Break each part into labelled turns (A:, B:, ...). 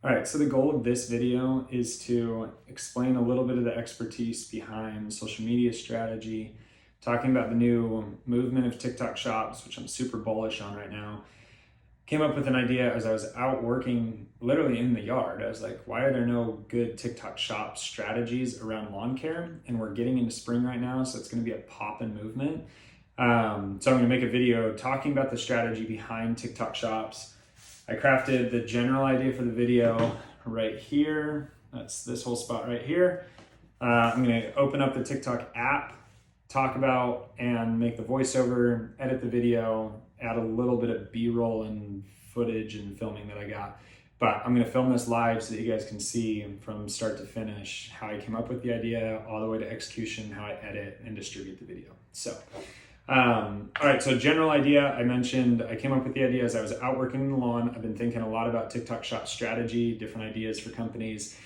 A: All right, so the goal of this video is to explain a little bit of the expertise behind social media strategy, talking about the new movement of TikTok shops, which I'm super bullish on right now. Came up with an idea as I was out working literally in the yard. I was like, why are there no good TikTok shop strategies around lawn care? And we're getting into spring right now, so it's gonna be a poppin' movement. So I'm gonna make a video talking about the strategy behind TikTok shops. I crafted the general idea for the video right here. That's this whole spot right here. I'm gonna open up the TikTok app, talk about and make the voiceover, edit the video, add a little bit of B-roll and footage and filming that I got. But I'm gonna film this live so that you guys can see from start to finish how I came up with the idea, all the way to execution, how I edit and distribute the video. So, all right, so general idea, I mentioned I came up with the idea as I was out working in the lawn. I've been thinking a lot about TikTok shop strategy, different ideas for companies.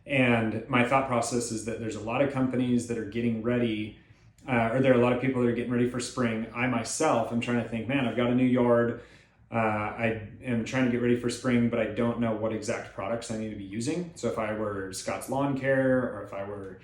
A: And my thought process is that there's a lot of companies that are getting ready, or there are a lot of people that are getting ready for spring. I myself am trying to think, man, I've got a new yard. I am trying to get ready for spring, but I don't know what exact products I need to be using. So if I were Scott's Lawn Care, or if I were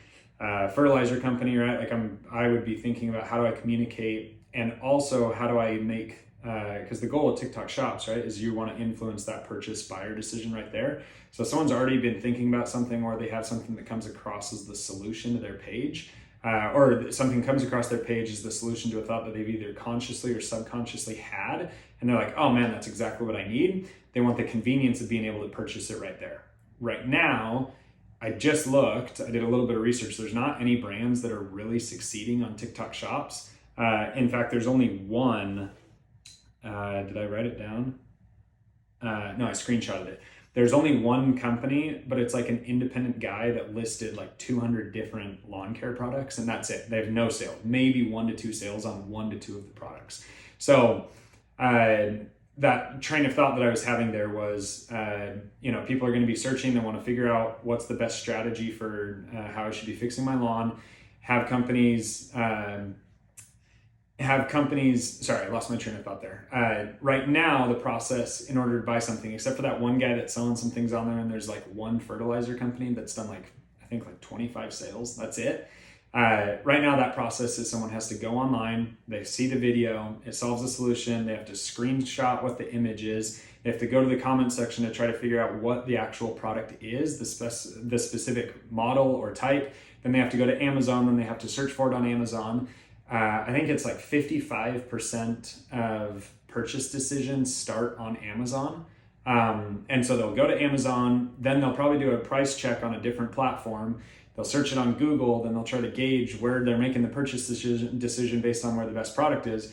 A: fertilizer company, right? Like I would be thinking about how do I communicate, and also how do I make, because the goal of TikTok shops, right, is you want to influence that purchase buyer decision right there. So if someone's already been thinking about something, or they have something that comes across as the solution to their page, or something comes across their page as the solution to a thought that they've either consciously or subconsciously had, and they're like, oh man, that's exactly what I need. They want the convenience of being able to purchase it right there. Right now, I just looked, I did a little bit of research. There's not any brands that are really succeeding on TikTok shops. In fact, there's only one. Did I write it down? No, I screenshotted it. There's only one company, but it's like an independent guy that listed like 200 different lawn care products, and that's it. They have no sales, maybe 1 to 2 sales on 1 to 2 of the products. So that train of thought that I was having there was, people are going to be searching. They want to figure out what's the best strategy for how I should be fixing my lawn. Have companies, sorry, I lost my train of thought there. Right now, the process in order to buy something, except for that one guy that's selling some things on there, and there's like one fertilizer company that's done I think 25 sales. That's it. Right now, that process is someone has to go online, they see the video, it solves a solution, they have to screenshot what the image is, they have to go to the comment section to try to figure out what the actual product is, the specific model or type. Then they have to go to Amazon, then they have to search for it on Amazon. I think it's like 55% of purchase decisions start on Amazon. And so they'll go to Amazon, then they'll probably do a price check on a different platform. They'll search it on Google, then they'll try to gauge where they're making the purchase decision based on where the best product is.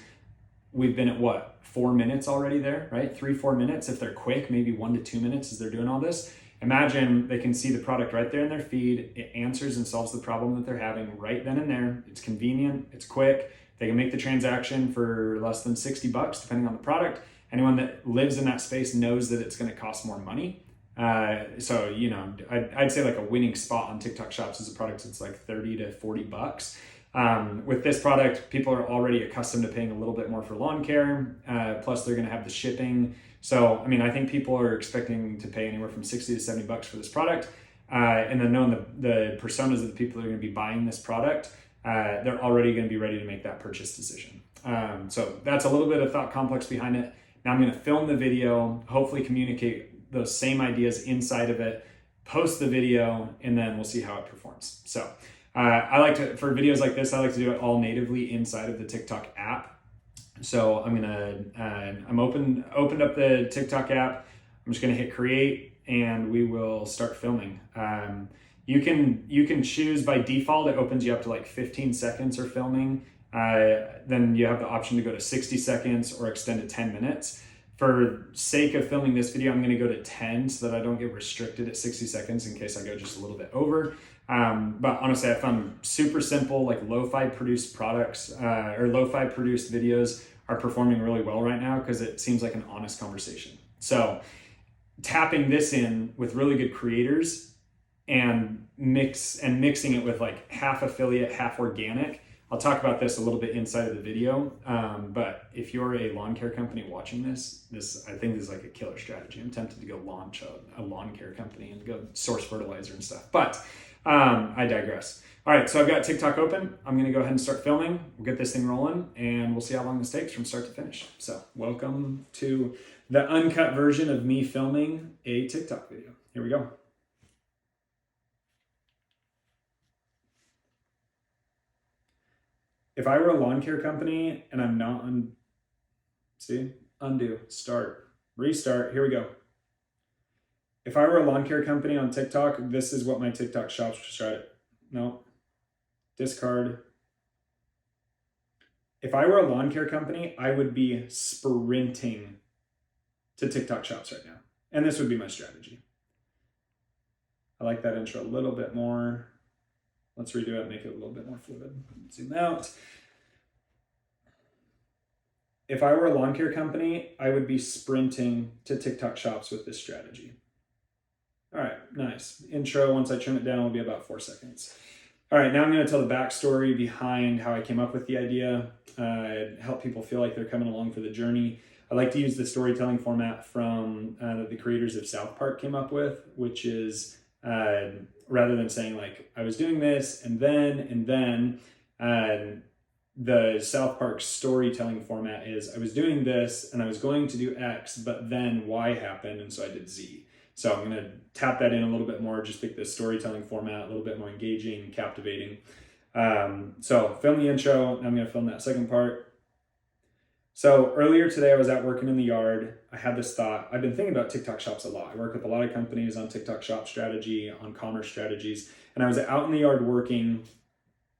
A: We've been at 4 minutes already there, right? 3-4 minutes. If they're quick, maybe 1 to 2 minutes as they're doing all this. Imagine they can see the product right there in their feed. It answers and solves the problem that they're having right then and there. It's convenient, it's quick. They can make the transaction for less than $60, depending on the product. Anyone that lives in that space knows that it's going to cost more money. So, I'd say like a winning spot on TikTok shops is a product that's like $30 to $40. With this product, people are already accustomed to paying a little bit more for lawn care. Plus they're going to have the shipping. So, I think people are expecting to pay anywhere from $60 to $70 for this product. And then knowing the personas of the people that are going to be buying this product, they're already going to be ready to make that purchase decision. So that's a little bit of thought complex behind it. Now I'm going to film the video, hopefully communicate those same ideas inside of it, post the video, and then we'll see how it performs. So for videos like this, I like to do it all natively inside of the TikTok app. So I'm opened up the TikTok app. I'm just gonna hit create, and we will start filming. You can choose by default. It opens you up to like 15 seconds or filming. Then you have the option to go to 60 seconds or extend to 10 minutes. For sake of filming this video, I'm gonna go to 10 so that I don't get restricted at 60 seconds in case I go just a little bit over. But honestly, I found super simple, like lo-fi produced products or lo-fi produced videos are performing really well right now because it seems like an honest conversation. So tapping this in with really good creators and mixing it with like half affiliate, half organic I'll talk about this a little bit inside of the video, but if you're a lawn care company watching this, I think is like a killer strategy. I'm tempted to go launch a lawn care company and go source fertilizer and stuff, but I digress. All right, so I've got TikTok open. I'm gonna go ahead and start filming. We'll get this thing rolling and we'll see how long this takes from start to finish. So welcome to the uncut version of me filming a TikTok video. Here we go. If I were a lawn care company and I'm not undo, start, restart, here we go. If I were a lawn care company on TikTok, this is what my TikTok shop strategy, no, discard. If I were a lawn care company, I would be sprinting to TikTok shops right now. And this would be my strategy. I like that intro a little bit more. Let's redo it, make it a little bit more fluid. Zoom out. If I were a lawn care company, I would be sprinting to TikTok shops with this strategy. All right, nice. Intro, once I trim it down, will be about 4 seconds. All right, now I'm gonna tell the backstory behind how I came up with the idea, help people feel like they're coming along for the journey. I like to use the storytelling format from that the creators of South Park came up with, which is rather than saying like, I was doing this and then, the South Park storytelling format is I was doing this and I was going to do X, but then Y happened and so I did Z. So I'm gonna tap that in a little bit more, just make the storytelling format a little bit more engaging, captivating. So film the intro, and I'm gonna film that second part. So earlier today, I was out working in the yard. I had this thought. I've been thinking about TikTok shops a lot. I work with a lot of companies on TikTok shop strategy, on commerce strategies, and I was out in the yard working.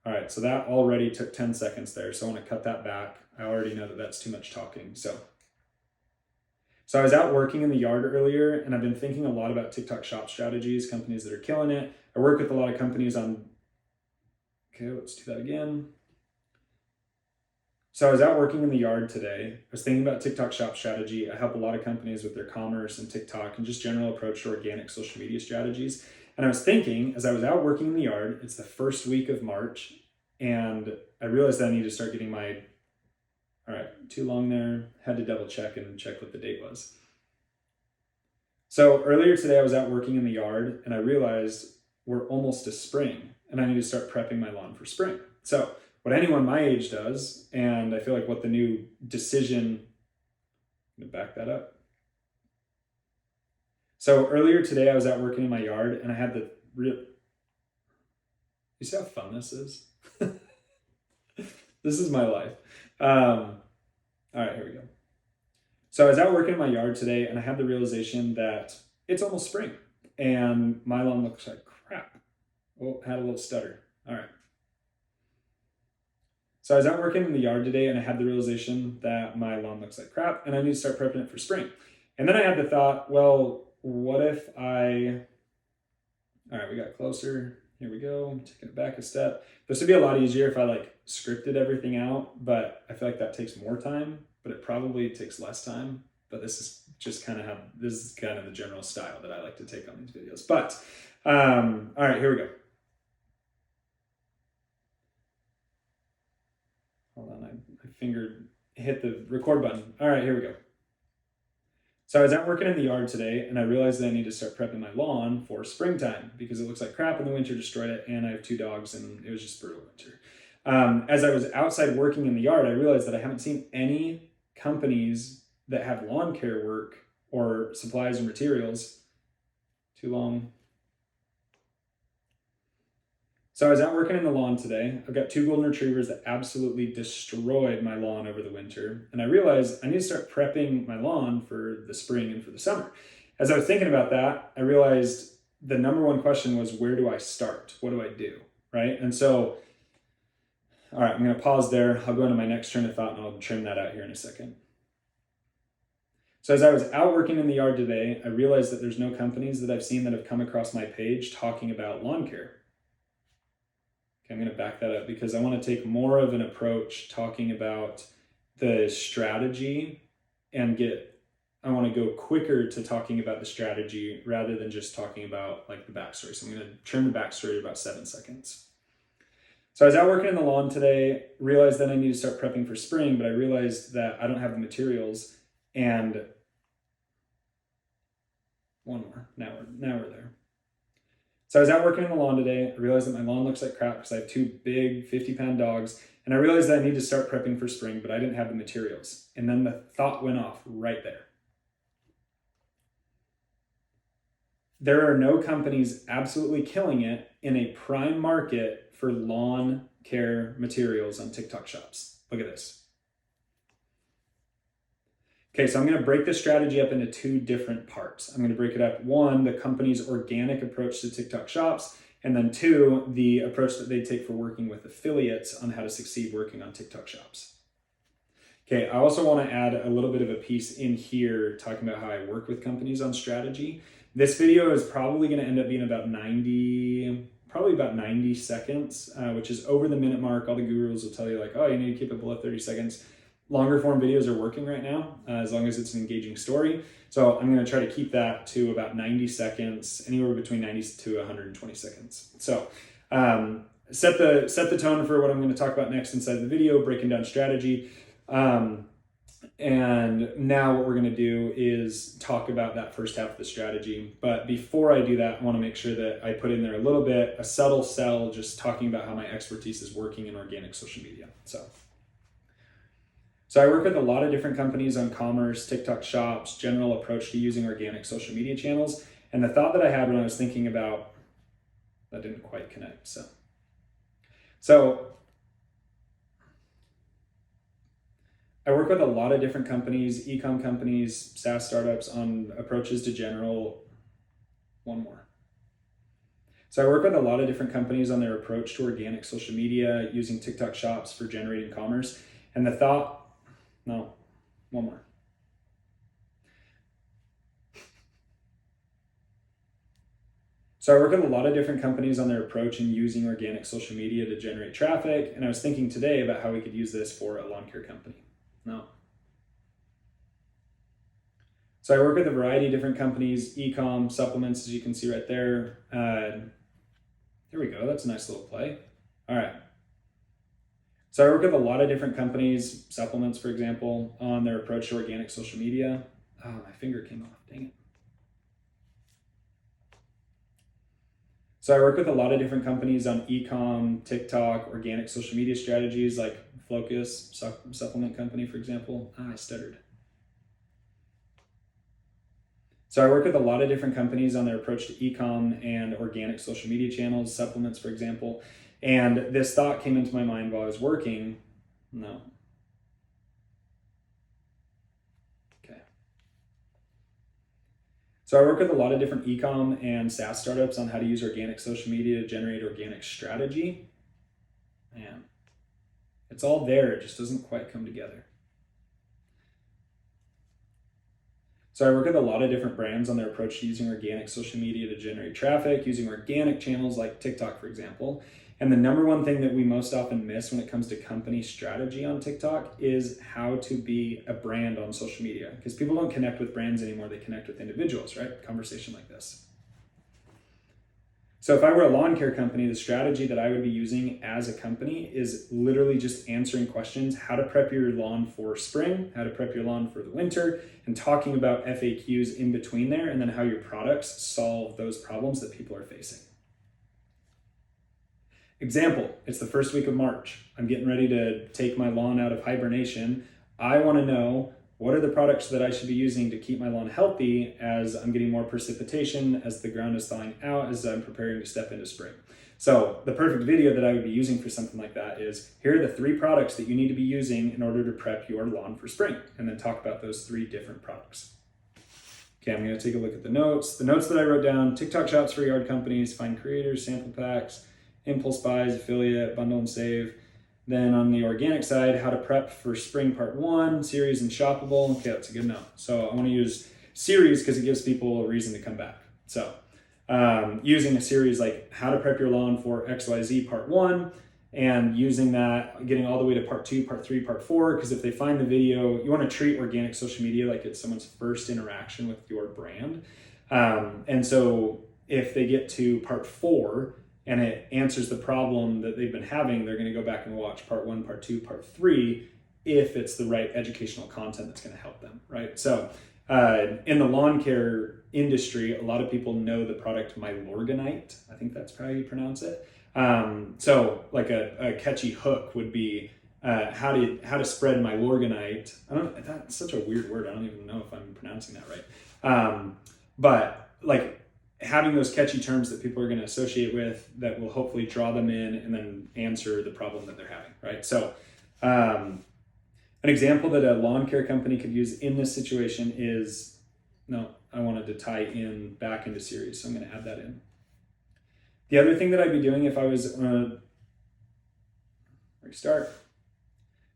A: All right, so that already took 10 seconds there. So I want to cut that back. I already know that that's too much talking. So I was out working in the yard earlier, and I've been thinking a lot about TikTok shop strategies, companies that are killing it. I work with a lot of companies on, okay, let's do that again. So I was out working in the yard today. I was thinking about TikTok shop strategy. I help a lot of companies with their commerce and TikTok and just general approach to organic social media strategies. And I was thinking, as I was out working in the yard, it's the first week of March, and I realized that I need to start getting my, all right, too long there. Had to double check and check what the date was. So earlier today, I was out working in the yard, and I realized we're almost to spring, and I need to start prepping my lawn for spring. So what anyone my age does, and I feel like what the new decision, I'm gonna back that up. So earlier today, I was out working in my yard and I had the you see how fun this is? This is my life. All right, here we go. So I was out working in my yard today and I had the realization that it's almost spring and my lawn looks like crap. Oh, had a little stutter. All right. So I was out working in the yard today and I had the realization that my lawn looks like crap and I need to start prepping it for spring. And then I had the thought, well, what if all right, we got closer. Here we go. I'm taking it back a step. This would be a lot easier if I like scripted everything out, but I feel like that takes more time, but it probably takes less time. But this is just kind of the general style that I like to take on these videos. But all right, here we go. Hold on, I hit the record button. All right, here we go. So I was out working in the yard today and I realized that I need to start prepping my lawn for springtime because it looks like crap and the winter destroyed it and I have 2 dogs and it was just brutal winter. As I was outside working in the yard, I realized that I haven't seen any companies that have lawn care work or supplies or materials. Too long. So I was out working in the lawn today. I've got 2 golden retrievers that absolutely destroyed my lawn over the winter. And I realized I need to start prepping my lawn for the spring and for the summer. As I was thinking about that, I realized the number one question was, where do I start? What do I do? Right? And so, all right, I'm going to pause there. I'll go into my next train of thought and I'll trim that out here in a second. So as I was out working in the yard today, I realized that there's no companies that I've seen that have come across my page talking about lawn care. Okay, I'm going to back that up because I want to take more of an approach talking about the strategy and I want to go quicker to talking about the strategy rather than just talking about like the backstory. So I'm going to trim the backstory to about 7 seconds. So I was out working in the lawn today, realized that I need to start prepping for spring, but I realized that I don't have the materials. And one more, now we're there. So I was out working in the lawn today. I realized that my lawn looks like crap because I have two big 50-pound dogs. And I realized that I need to start prepping for spring, but I didn't have the materials. And then the thought went off right there. There are no companies absolutely killing it in a prime market for lawn care materials on TikTok shops. Look at this. Okay, so I'm going to break this strategy up into two different parts. I'm going to break it up. One, the company's organic approach to TikTok shops, and then two, the approach that they take for working with affiliates on how to succeed working on TikTok shops. Okay, I also want to add a little bit of a piece in here talking about how I work with companies on strategy. This video is probably going to end up being about 90 seconds, which is over the minute mark. All the gurus will tell you like, oh, you need to keep it below 30 seconds. Longer form videos are working right now, as long as it's an engaging story. So I'm going to try to keep that to about 90 seconds, anywhere between 90 to 120 seconds. So set the tone for what I'm going to talk about next inside the video, breaking down strategy. And now what we're going to do is talk about that first half of the strategy. But before I do that, I want to make sure that I put in there a little bit, a subtle sell, just talking about how my expertise is working in organic social media. So I work with a lot of different companies on commerce, TikTok shops, general approach to using organic social media channels. And the thought that I had when I was thinking about, that didn't quite connect. So I work with a lot of different companies, e-com companies, SaaS startups on approaches to general, one more. So I work with a lot of different companies on their approach to organic social media, using TikTok shops for generating commerce. And the thought, no, one more. So I work with a lot of different companies on their approach in using organic social media to generate traffic. And I was thinking today about how we could use this for a lawn care company. No. So I work with a variety of different companies, e-com, supplements, as you can see right there. There we go. That's a nice little play. All right. So I work with a lot of different companies, supplements, for example, on their approach to organic social media. Oh, my finger came off. Dang it. So I work with a lot of different companies on e-com, TikTok, organic social media strategies like Focus, supplement company, for example. I stuttered. So I work with a lot of different companies on their approach to e-com and organic social media channels, supplements, for example. And this thought came into my mind while I was working. No. Okay. So I work with a lot of different e-com and SaaS startups on how to use organic social media to generate organic strategy. Man, it's all there. It just doesn't quite come together. So I work with a lot of different brands on their approach to using organic social media to generate traffic, using organic channels like TikTok, for example. And the number one thing that we most often miss when it comes to company strategy on TikTok is how to be a brand on social media. Because people don't connect with brands anymore, they connect with individuals, right? Conversation like this. So if I were a lawn care company, the strategy that I would be using as a company is literally just answering questions, how to prep your lawn for spring, how to prep your lawn for the winter, and talking about FAQs in between there, and then how your products solve those problems that people are facing. Example, it's the first week of March. I'm getting ready to take my lawn out of hibernation. I want to know, what are the products that I should be using to keep my lawn healthy as I'm getting more precipitation, as the ground is thawing out, as I'm preparing to step into spring? So the perfect video that I would be using for something like that is, here are the 3 products that you need to be using in order to prep your lawn for spring, and then talk about those 3 different products. Okay, I'm going to take a look at the notes. The notes that I wrote down: TikTok shops for yard companies, find creators, sample packs, impulse buys, affiliate, bundle and save. Then on the organic side, how to prep for spring part 1, series and shoppable. Okay, that's a good note. So I want to use series because it gives people a reason to come back. So using a series like how to prep your lawn for XYZ part 1, and using that, getting all the way to part 2, part 3, part 4, because if they find the video, you want to treat organic social media like it's someone's first interaction with your brand. And so if they get to part 4, and it answers the problem that they've been having, they're going to go back and watch part 1, part 2, part 3, if it's the right educational content that's going to help them, right? So in the lawn care industry, a lot of people know the product Milorganite. I think that's how you pronounce it. So like a catchy hook would be how to spread Milorganite. That's such a weird word. I don't even know if I'm pronouncing that right. But like having those catchy terms that people are going to associate with that will hopefully draw them in and then answer the problem that they're having, right? So an example that a lawn care company could use in this situation is, no, I wanted to tie in back into series, so I'm going to add that in. The other thing that I'd be doing if I was restart.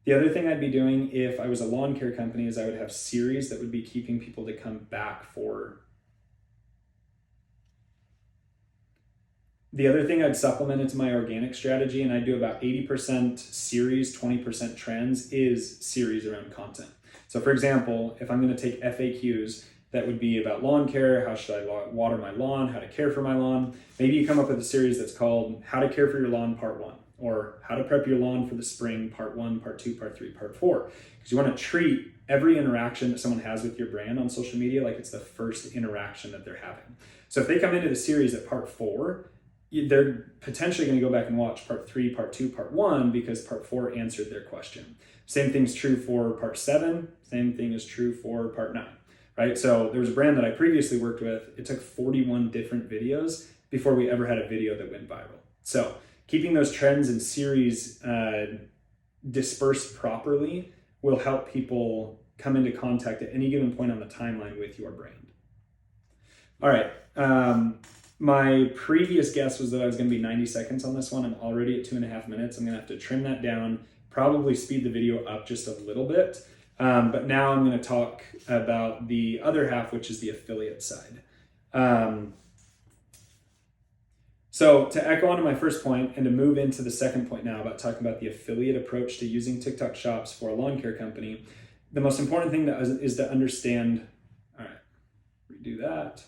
A: The other thing I'd be doing if I was a lawn care company is I would have series that would be keeping people to come back for. The other thing I'd supplement into my organic strategy, and I do about 80% series, 20% trends, is series around content. So for example, if I'm going to take FAQs, that would be about lawn care, how should I water my lawn, how to care for my lawn. Maybe you come up with a series that's called How to Care for Your Lawn Part 1, or How to Prep Your Lawn for the Spring Part 1, Part 2, Part 3, Part 4. Because you want to treat every interaction that someone has with your brand on social media like it's the first interaction that they're having. So if they come into the series at Part 4, they're potentially going to go back and watch Part 3, Part 2, Part 1 because Part 4 answered their question. Same thing's true for Part 7. Same thing is true for Part 9. Right? So there was a brand that I previously worked with. It took 41 different videos before we ever had a video that went viral. So keeping those trends and series dispersed properly will help people come into contact at any given point on the timeline with your brand. All right. My previous guess was that I was going to be 90 seconds on this one. I'm already at 2.5 minutes. I'm going to have to trim that down, probably speed the video up just a little bit. But now I'm going to talk about the other half, which is the affiliate side. So to echo onto my first point and to move into the second point now about talking about the affiliate approach to using TikTok Shops for a lawn care company, the most important thing is to understand, all right, redo that.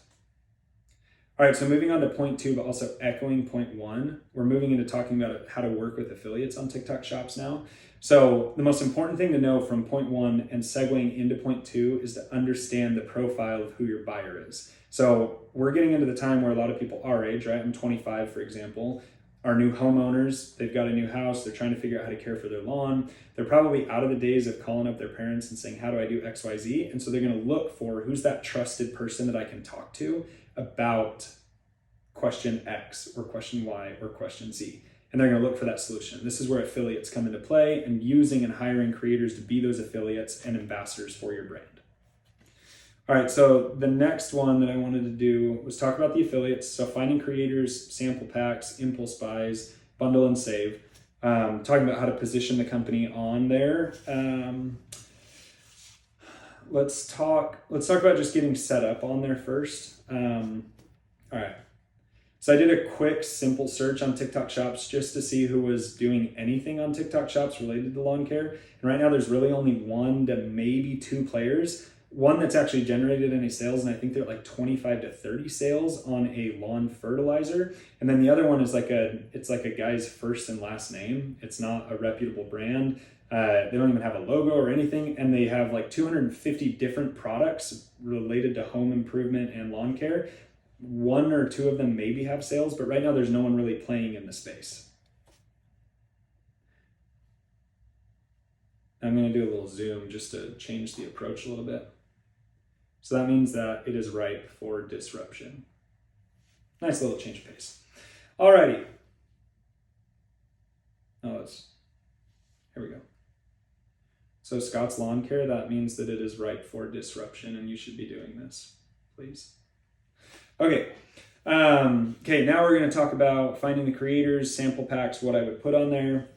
A: All right, so moving on to point 2, but also echoing point 1, we're moving into talking about how to work with affiliates on TikTok Shops now. So the most important thing to know from point 1 and segueing into point 2 is to understand the profile of who your buyer is. So we're getting into the time where a lot of people our age, right? I'm 25, for example, are new homeowners. They've got a new house. They're trying to figure out how to care for their lawn. They're probably out of the days of calling up their parents and saying, how do I do X, Y, Z? And so they're going to look for who's that trusted person that I can talk to about question X or question Y or question Z. And they're going to look for that solution. This is where affiliates come into play, and using and hiring creators to be those affiliates and ambassadors for your brand. All right, so the next one that I wanted to do was talk about the affiliates. So finding creators, sample packs, impulse buys, bundle and save. Talking about how to position the company on there. Let's talk about just getting set up on there first. All right. So I did a quick, simple search on TikTok Shops just to see who was doing anything on TikTok Shops related to lawn care. And right now there's really only 1 to maybe 2 players. One that's actually generated any sales, and I think they're like 25 to 30 sales on a lawn fertilizer. And then the other one is it's like a guy's first and last name. It's not a reputable brand. They don't even have a logo or anything. And they have like 250 different products related to home improvement and lawn care. 1 or 2 of them maybe have sales, but right now there's no one really playing in the space. I'm going to do a little zoom just to change the approach a little bit. So that means that it is ripe for disruption. Nice little change of pace. Alrighty. Here we go. So Scott's Lawn Care, that means that it is ripe for disruption, and you should be doing this, please. Okay. Okay, now we're going to talk about finding the creators, sample packs, what I would put on there.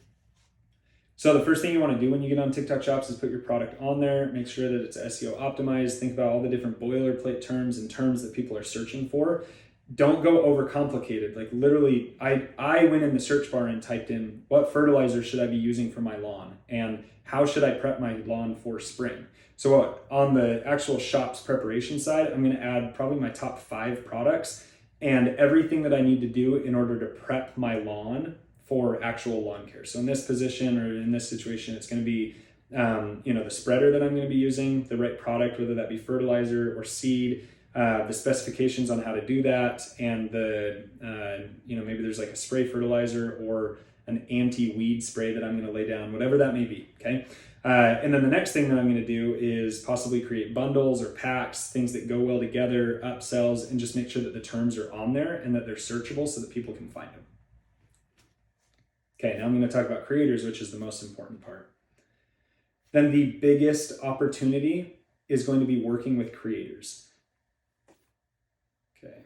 A: So the first thing you want to do when you get on TikTok Shops is put your product on there. Make sure that it's SEO optimized. Think about all the different boilerplate terms and terms that people are searching for. Don't go overcomplicated. Like literally, I went in the search bar and typed in, what fertilizer should I be using for my lawn? And how should I prep my lawn for spring? So on the actual shop's preparation side, I'm going to add probably my top 5 products and everything that I need to do in order to prep my lawn for actual lawn care. So in this position or in this situation, it's going to be the spreader that I'm going to be using, the right product, whether that be fertilizer or seed, the specifications on how to do that, and the maybe there's like a spray fertilizer or an anti-weed spray that I'm going to lay down, whatever that may be. Okay. And then the next thing that I'm going to do is possibly create bundles or packs, things that go well together, upsells, and just make sure that the terms are on there and that they're searchable so that people can find them. Okay, now I'm going to talk about creators, which is the most important part. Then the biggest opportunity is going to be working with creators. Okay.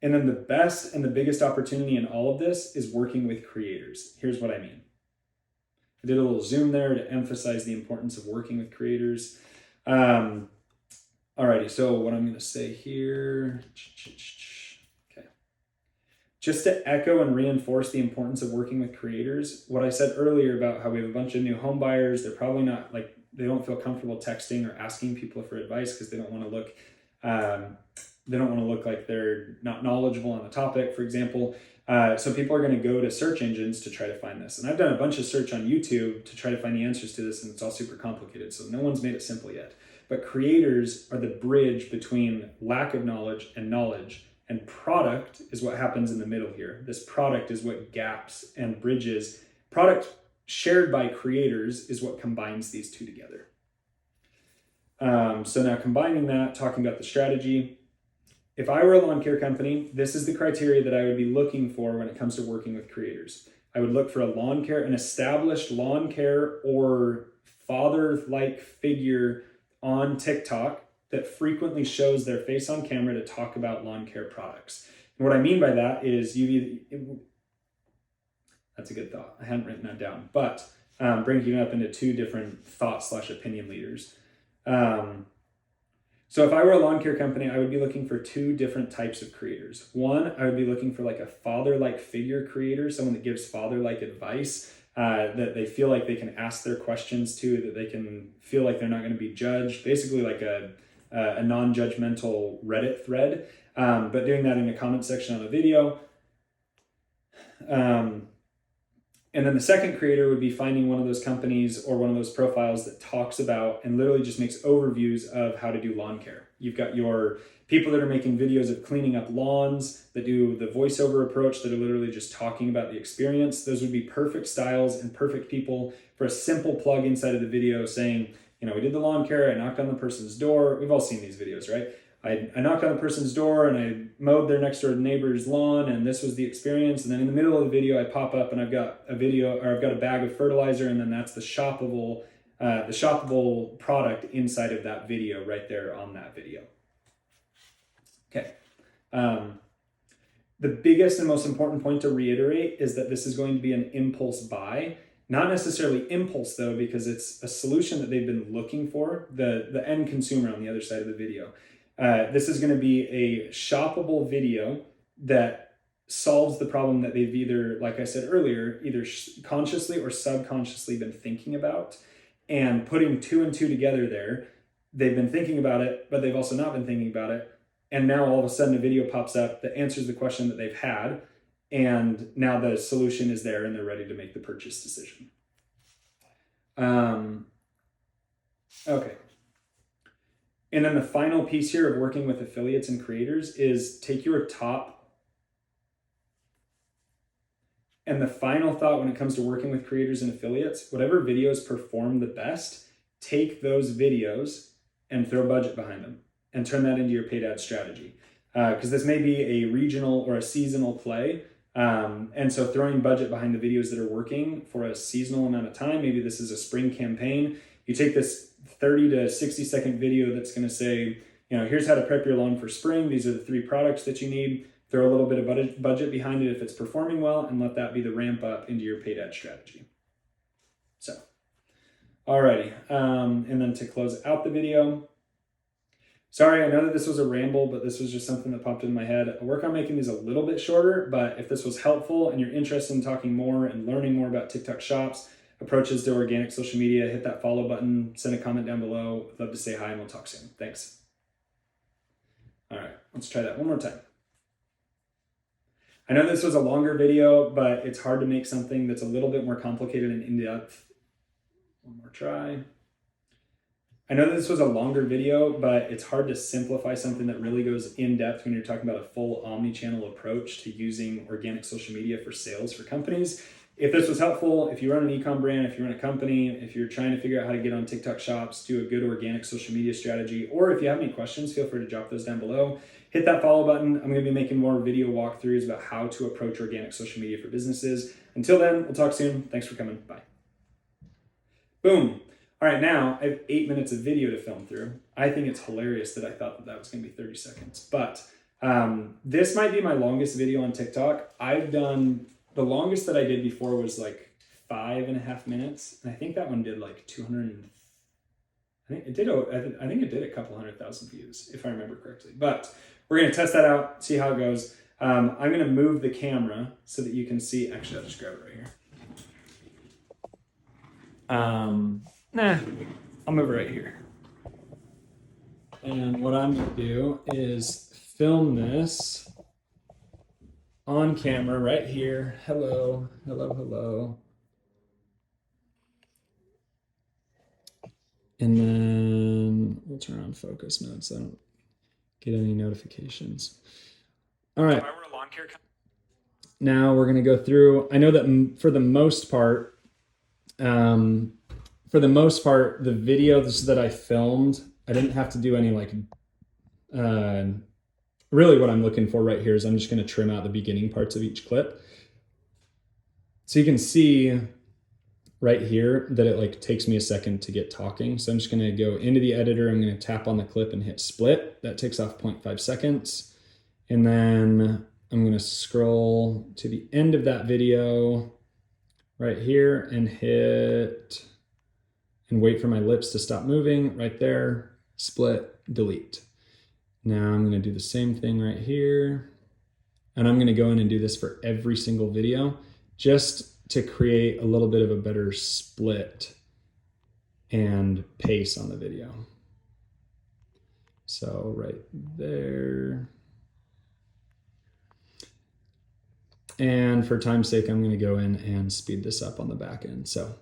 A: And then the best and the biggest opportunity in all of this is working with creators. Here's what I mean. I did a little zoom there to emphasize the importance of working with creators. Alrighty, so what I'm going to say here, okay. Just to echo and reinforce the importance of working with creators, what I said earlier about how we have a bunch of new home buyers, they're probably not like, they don't feel comfortable texting or asking people for advice because they don't want to look like they're not knowledgeable on the topic, for example. So people are going to go to search engines to try to find this. And I've done a bunch of search on YouTube to try to find the answers to this, and it's all super complicated. So no one's made it simple yet. But creators are the bridge between lack of knowledge, and product is what happens in the middle here. This product is what gaps and bridges. Product shared by creators is what combines these two together. So now combining that, talking about the strategy. If I were a lawn care company, this is the criteria that I would be looking for when it comes to working with creators. I would look for an established lawn care or father-like figure on TikTok that frequently shows their face on camera to talk about lawn care products. And what I mean by that is that's a good thought. I hadn't written that down, but bringing it up into two different thought/opinion leaders. So if I were a lawn care company, I would be looking for two different types of creators. One, I would be looking for like a father-like figure creator, someone that gives father-like advice, that they feel like they can ask their questions to, that they can feel like they're not going to be judged, basically like a non-judgmental Reddit thread, but doing that in a comment section on a video. And then the second creator would be finding one of those companies or one of those profiles that talks about and literally just makes overviews of how to do lawn care. You've got your people that are making videos of cleaning up lawns, that do the voiceover approach, that are literally just talking about the experience. Those would be perfect styles and perfect people for a simple plug inside of the video saying, we did the lawn care, I knocked on the person's door. We've all seen these videos, right? I knocked on the person's door and I mowed their next door neighbor's lawn, and this was the experience. And then in the middle of the video, I pop up and I've got a bag of fertilizer, and then that's the shoppable product inside of that video right there on that video. Okay. The biggest and most important point to reiterate is that this is going to be an impulse buy. Not necessarily impulse though, because it's a solution that they've been looking for, the end consumer on the other side of the video. This is going to be a shoppable video that solves the problem that they've either, like I said earlier, either consciously or subconsciously been thinking about, and putting two and two together there. They've been thinking about it, but they've also not been thinking about it. And now all of a sudden a video pops up that answers the question that they've had. And now the solution is there and they're ready to make the purchase decision. Okay. And then the final piece here of working with affiliates and creators is take your top. And the final thought when it comes to working with creators and affiliates, whatever videos perform the best, take those videos and throw budget behind them and turn that into your paid ad strategy. Because this may be a regional or a seasonal play. And so throwing budget behind the videos that are working for a seasonal amount of time, maybe this is a spring campaign. You take this 30 to 60 second video that's going to say, here's how to prep your lawn for spring. These are the 3 products that you need. Throw a little bit of budget behind it if it's performing well, and let that be the ramp up into your paid ad strategy. So, alrighty. And then to close out the video, sorry, I know that this was a ramble, but this was just something that popped in my head. I work on making these a little bit shorter, but if this was helpful and you're interested in talking more and learning more about TikTok shops, approaches to organic social media, hit that follow button, send a comment down below. I'd love to say hi, and we'll talk soon. Thanks. All right. let's try that one more time. I know this was a longer video, but it's hard to make something that's a little bit more complicated and in-depth. One more try. I know that this was a longer video, but it's hard to simplify something that really goes in depth when you're talking about a full omni-channel approach to using organic social media for sales for companies. If this was helpful, if you run an e-com brand, if you run a company, if you're trying to figure out how to get on TikTok shops, do a good organic social media strategy, or if you have any questions, feel free to drop those down below. Hit that follow button. I'm going to be making more video walkthroughs about how to approach organic social media for businesses. Until then, we'll talk soon. Thanks for coming. Bye. Boom. All right, now I have 8 minutes of video to film through. I think it's hilarious that I thought that was going to be 30 seconds, but this might be my longest video on TikTok. The longest that I did before was like 5.5 minutes, and I think that one did like 200. I think it did a couple 100,000 views if I remember correctly. But we're going to test that out, see how it goes. I'm going to move the camera so that you can see. Actually, I'll just grab it right here. I'll move it right here. And what I'm going to do is film this on camera right here. Hello, hello, hello. And then we'll turn on focus mode so I don't get any notifications. All right. Now we're going to go through. I know that for the most part, the videos that I filmed, I didn't have to do any really what I'm looking for right here is I'm just going to trim out the beginning parts of each clip. So you can see right here that it takes me a second to get talking. So I'm just going to go into the editor. I'm going to tap on the clip and hit split. That takes off 0.5 seconds. And then I'm going to scroll to the end of that video right here and hit and wait for my lips to stop moving right there, split, delete. Now I'm going to do the same thing right here. And I'm going to go in and do this for every single video just to create a little bit of a better split and pace on the video. So right there. And for time's sake, I'm going to go in and speed this up on the back end. So.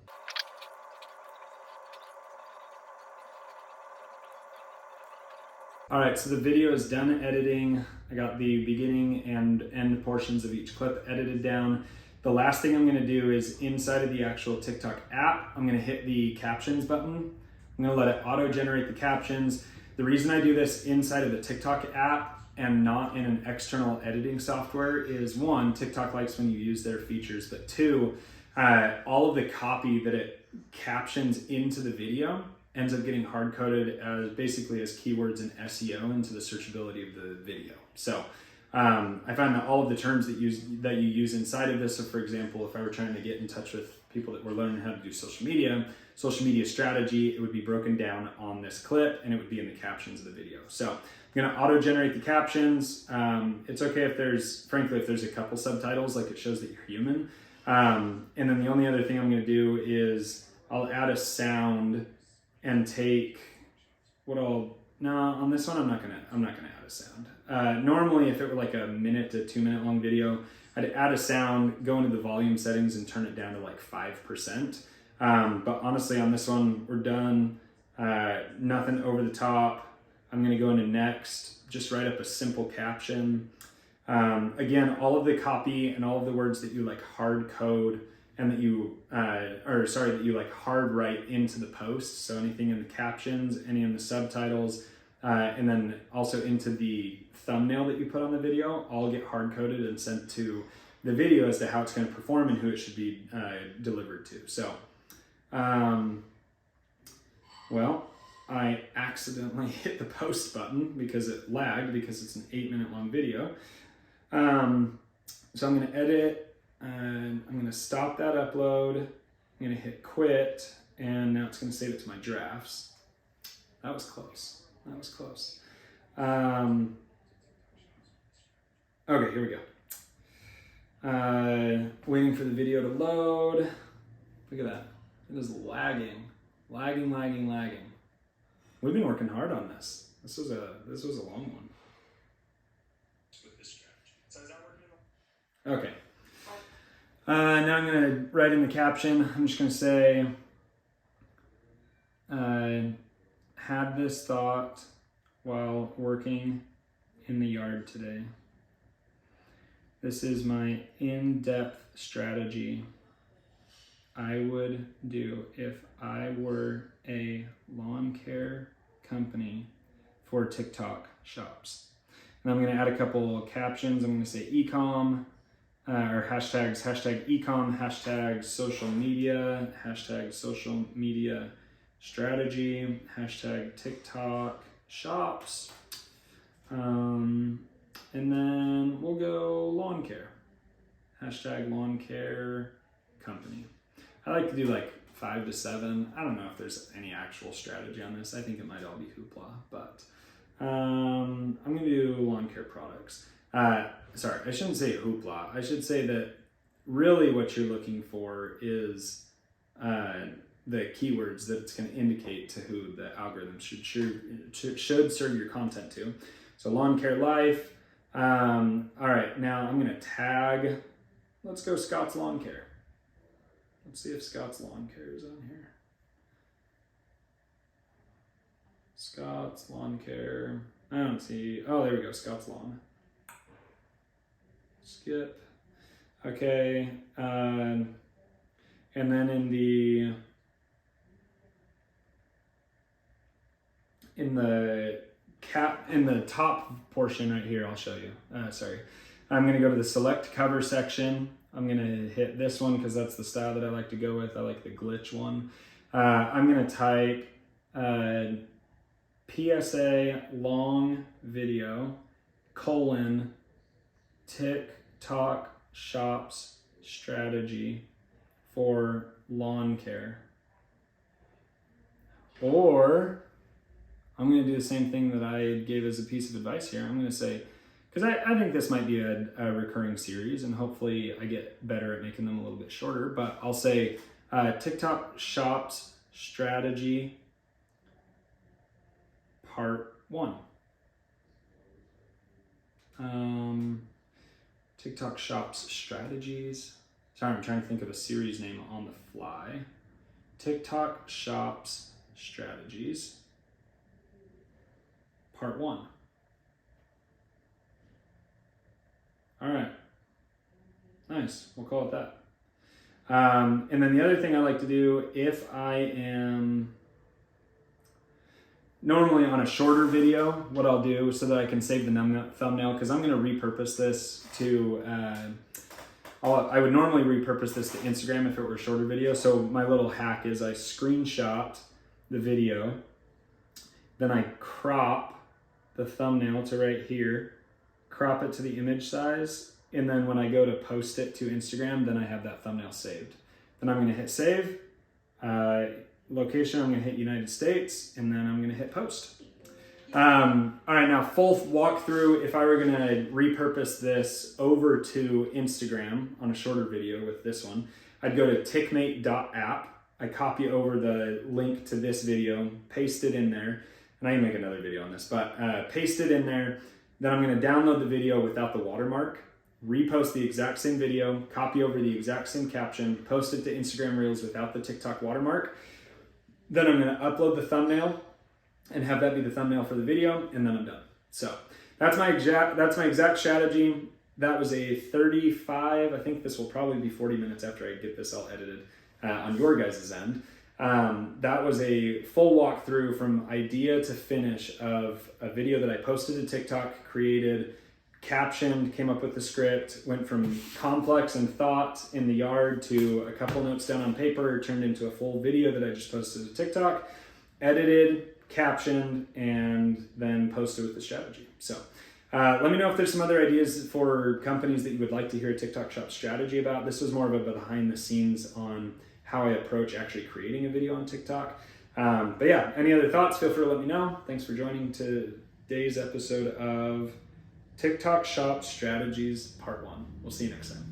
A: All right, so the video is done editing. I got the beginning and end portions of each clip edited down. The last thing I'm gonna do is inside of the actual TikTok app, I'm gonna hit the captions button. I'm gonna let it auto-generate the captions. The reason I do this inside of the TikTok app and not in an external editing software is one, TikTok likes when you use their features, but two, all of the copy that it captions into the video ends up getting hard-coded as basically as keywords in SEO into the searchability of the video. So I find that all of the terms that you use inside of this, so for example, if I were trying to get in touch with people that were learning how to do social media strategy, it would be broken down on this clip and it would be in the captions of the video. So I'm gonna auto-generate the captions. It's okay if there's a couple subtitles, like it shows that you're human. And then the only other thing I'm gonna do is I'll add a sound and take on this one, I'm not gonna add a sound. Normally, if it were like a 1 to 2 minute long video, I'd add a sound, go into the volume settings and turn it down to like 5%. But honestly, on this one, we're done. Nothing over the top. I'm gonna go into next, just write up a simple caption. Again, all of the copy and all of the words that you hard code and that you hard write into the post. So anything in the captions, any in the subtitles, and then also into the thumbnail that you put on the video, all get hard coded and sent to the video as to how it's going to perform and who it should be delivered to. So, well, I accidentally hit the post button because it lagged because it's an 8 minute long video. So I'm going to edit. And I'm going to stop that upload. I'm going to hit quit, and now it's going to save it to my drafts. That was close. Okay, here we go. Waiting for the video to load. Look at that. It is lagging. We've been working hard on this. This was a long one. Okay. Now I'm going to write in the caption. I'm just going to say, had this thought while working in the yard today. This is my in-depth strategy I would do if I were a lawn care company for TikTok shops. And I'm going to add a couple captions. I'm going to say e-com, or hashtags, hashtag e-com, hashtag social media strategy, hashtag TikTok shops, and then we'll go lawn care, hashtag lawn care company. I like to do like 5 to 7. I don't know if there's any actual strategy on this. I think it might all be hoopla, but I'm going to do lawn care products. Sorry, I shouldn't say hoopla. I should say that really what you're looking for is the keywords that it's going to indicate to who the algorithm should serve your content to. So lawn care life. All right, now I'm going to tag. Let's go Scott's Lawn Care. Let's see if Scott's Lawn Care is on here. Scott's Lawn Care. I don't see. Oh, there we go. Scott's Lawn. Skip. Okay. And then in the top portion right here, I'll show you. Sorry. I'm going to go to the select cover section. I'm going to hit this one because that's the style that I like to go with. I like the glitch one. I'm going to type PSA long video : TikTok shops strategy for lawn care. Or I'm going to do the same thing that I gave as a piece of advice here. I'm going to say, because I think this might be a recurring series, and hopefully I get better at making them a little bit shorter, but I'll say TikTok shops strategy part 1. TikTok shops strategies. Sorry, I'm trying to think of a series name on the fly. TikTok shops strategies part 1. All right, nice, we'll call it that. And then the other thing I like to do, if I am normally on a shorter video, what I'll do so that I can save the thumbnail, because I'm going to repurpose this to, I would normally repurpose this to Instagram if it were a shorter video. So my little hack is I screenshot the video, then I crop the thumbnail to right here, crop it to the image size, and then when I go to post it to Instagram, then I have that thumbnail saved. Then I'm going to hit save. Location, I'm going to hit United States, and then I'm going to hit post. All right, now full walkthrough. If I were going to repurpose this over to Instagram on a shorter video with this one, I'd go to tickmate.app. I copy over the link to this video, paste it in there, and I can make another video on this, but paste it in there. Then I'm going to download the video without the watermark, repost the exact same video, copy over the exact same caption, post it to Instagram Reels without the TikTok watermark. Then I'm going to upload the thumbnail and have that be the thumbnail for the video, and then I'm done. So that's my exact strategy. That was a 35, I think this will probably be 40 minutes after I get this all edited on your guys' end. That was a full walkthrough from idea to finish of a video that I posted to TikTok, created, captioned, came up with the script, went from complex and thought in the yard to a couple notes down on paper, turned into a full video that I just posted to TikTok, edited, captioned, and then posted with the strategy. So let me know if there's some other ideas for companies that you would like to hear a TikTok shop strategy about. This was more of a behind the scenes on how I approach actually creating a video on TikTok. But yeah, any other thoughts, feel free to let me know. Thanks for joining today's episode of TikTok Shop Strategies Part 1. We'll see you next time.